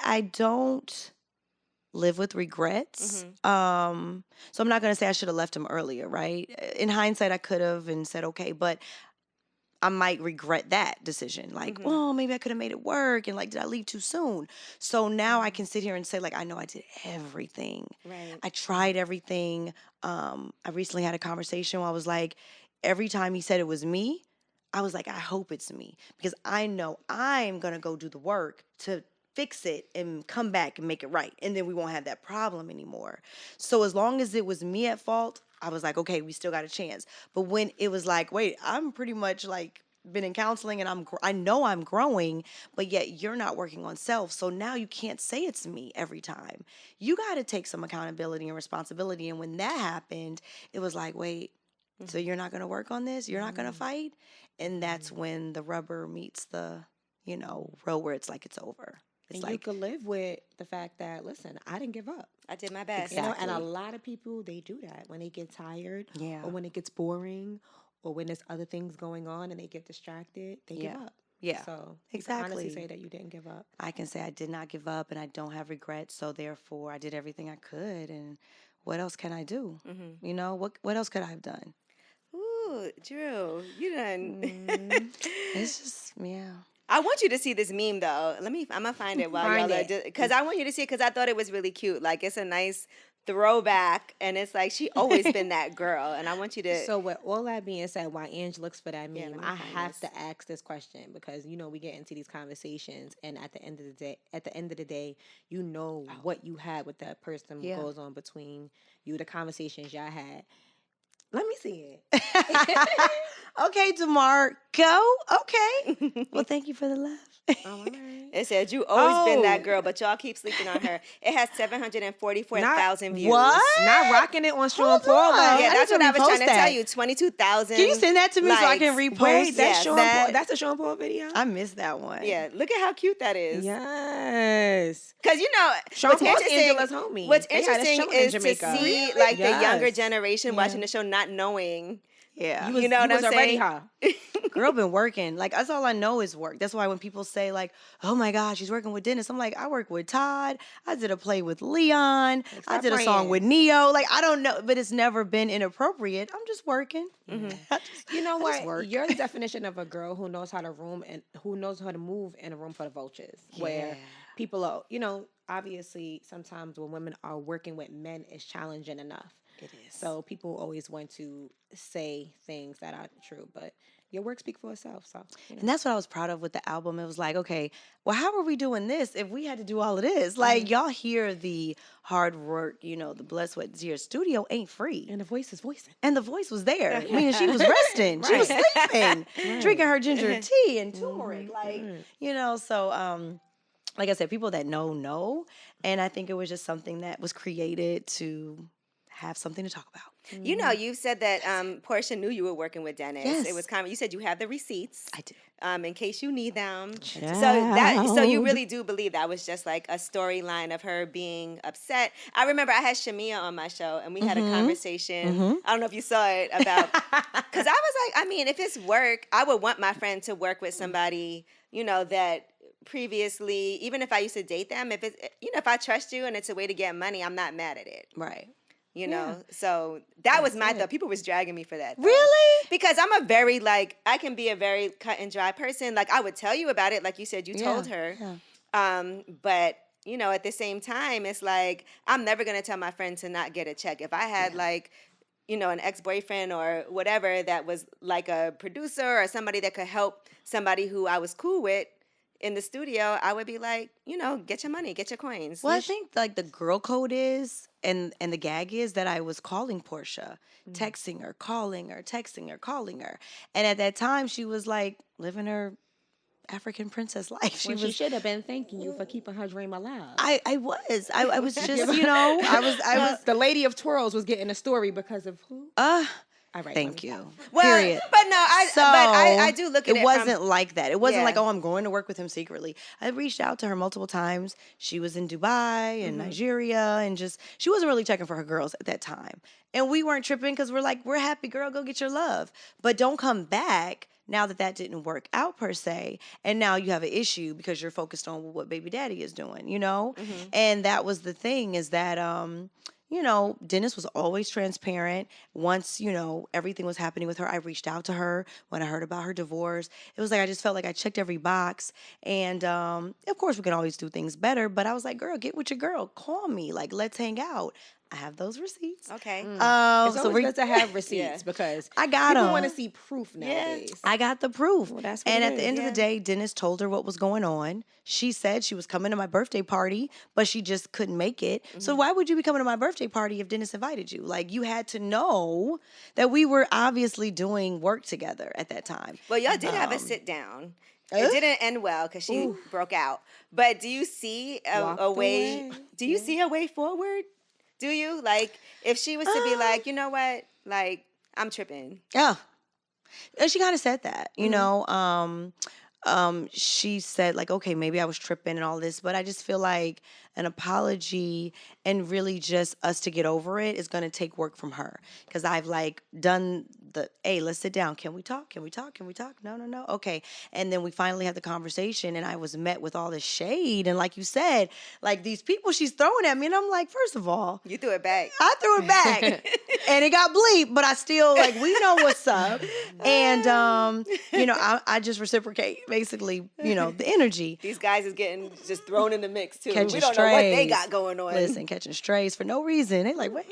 I don't live with regrets. So I'm not going to say I should have left him earlier, right? In hindsight, I could have and said, okay, but I might regret that decision. Like, oh, maybe I could have made it work. And like, did I leave too soon? So now I can sit here and say, like, I know I did everything. Right. I tried everything. I recently had a conversation where I was like, every time he said it was me, I was like, I hope it's me because I know I'm going to go do the work to fix it and come back and make it right. And then we won't have that problem anymore. So as long as it was me at fault, I was like, okay, we still got a chance. But when it was like, wait, I'm pretty much like been in counseling and I know I'm growing, but yet you're not working on self. So now you can't say it's me every time. You got to take some accountability and responsibility. And when that happened, it was like, wait, so you're not going to work on this? You're not going to fight? And that's when the rubber meets the, road where it's like it's over. It's and like, you could live with the fact that, listen, I didn't give up. I did my best. Exactly. And a lot of people, they do that when they get tired Yeah. or when it gets boring or when there's other things going on and they get distracted, they give up. Yeah. So exactly. you can honestly say that you didn't give up. I can say I did not give up and I don't have regrets. So therefore, I did everything I could. And what else can I do? What else could I have done? Ooh, Drew, you done. It's just, yeah. I want you to see this meme though. I'm gonna find it while y'all are, because I want you to see it because I thought it was really cute. Like it's a nice throwback, and it's like she always been that girl, and I want you to. So with all that being said, while Ange looks for that Yeah, meme, let me I find have this. to ask this question because we get into these conversations, and at the end of the day, what you had with that person Yeah. goes on between you, the conversations y'all had. Let me see it. Okay, DeMarco. Okay. Well, thank you for the laugh. All right. It said you always been that Oh. girl, but y'all keep sleeping on her. It has 744,000 views. What? Not rocking it on Sean Hold Paul. on. though. Yeah, I that's need what to I was trying to repost tell that. you. 22,000. Can you send that to me so I can likes. repost Wait, that's Yes. Sean that? Paul. That's a Sean Paul video. I missed that one. Yeah, look at how cute that is. Yes. Because Sean what's Paul's interesting, Angela's homie. what's They had a interesting show in is to Jamaica. see like the younger Yes. generation watching the show, not knowing. Yeah. You know what I'm already saying? her. Girl been working. Like, that's all I know is work. That's why when people say, like, oh my gosh, she's working with Dennis, I'm like, I work with Todd. I did a play with Leon. I stop did a song playing. with Neo. Like, I don't know, but it's never been inappropriate. I'm just working. You know I just what? work. You're the definition of a girl who knows how to move in a room full of vultures. Where Yeah. people are, obviously sometimes when women are working with men, it's challenging enough. It is. So people always want to say things that aren't true, but your work speaks for itself. So And that's what I was proud of with the album. It was like, okay, well, how are we doing this if we had to do all of this? Like, y'all hear the hard work, the blood, sweat, and tears. Studio ain't free. and the voice is voicing. And the voice was there. Meaning she was resting. She was sleeping, drinking her ginger tea and turmeric. Like, so like I said, people that know. And I think it was just something that was created to have something to talk about. You said that Portia knew you were working with Dennis. Yes. It was kind of, you said you have the receipts. I do. In case you need them. Child. So you really do believe that was just like a storyline of her being upset. I remember I had Shamia on my show and we had a conversation. I don't know if you saw it about, because I was like, if it's work, I would want my friend to work with somebody, that previously, even if I used to date them, if it's, if I trust you and it's a way to get money, I'm not mad at it. Right. So that was my thought. People was dragging me for that. Though. Really? Because I'm I can be a very cut and dry person. Like, I would tell you about it. Like you said, you told her. Yeah. But, at the same time, it's like, I'm never going to tell my friend to not get a check. If I had an ex-boyfriend or whatever that was like a producer or somebody that could help somebody who I was cool with in the studio, I would be like, get your money, get your coins. Well, I think like the girl code is, and the gag is that I was calling Portia, texting her, calling her, texting her, calling her. And at that time, she was like living her African princess life. She should have been thanking you for keeping her dream alive. I was just, I was, The Lady of Twirls was getting a story because of who? All right, thank you. Well, Period. but no, I do look at it. It wasn't like that. It wasn't Yeah. like, oh, I'm going to work with him secretly. I reached out to her multiple times. She was in Dubai and Nigeria, and she wasn't really checking for her girls at that time. And we weren't tripping because we're like, we're happy, girl, go get your love. But don't come back now that didn't work out per se, and now you have an issue because you're focused on what baby daddy is doing, you know? Mm-hmm. And that was the thing, is that you know, Dennis was always transparent. Once, you know, everything was happening with her, I reached out to her when I heard about her divorce. It was like I just felt like I checked every box. And of course, we can always do things better. But I was like, girl, get with your girl. Call me. Like, let's hang out. I have those receipts. Okay. It's always good to have receipts Yeah. because I got people 'em. want to see proof nowadays. I got the proof. Well, that's what And it at the is. end of the Yeah. day, Dennis told her what was going on. She said she was coming to my birthday party, but she just couldn't make it. So why would you be coming to my birthday party if Dennis invited you? Like, you had to know that we were obviously doing work together at that time. Well, y'all did have a sit down. uh? It didn't end well because she broke out. But do you see a Walked way? away. Do you see a way forward? Do you, like, if she was to be like, you know what, like, I'm tripping. Yeah. And she kind of said that, you know. She said, like, okay, maybe I was tripping and all this, but I just feel like an apology and really just us to get over it is going to take work from her, because I've like done the, hey, let's sit down. Can we talk? Can we talk? Can we talk? No, no, no. Okay. And then we finally had the conversation, and I was met with all this shade. And like you said, like these people she's throwing at me. And I'm like, first of all, You threw it back. I threw it back and it got bleep, but I still, like, we know what's up. And, you know, I just reciprocate basically, you know, the energy. These guys is getting just thrown in the mix, too. Catching We don't know what they strays. got going on. Listen, catching strays for no reason. They like, wait.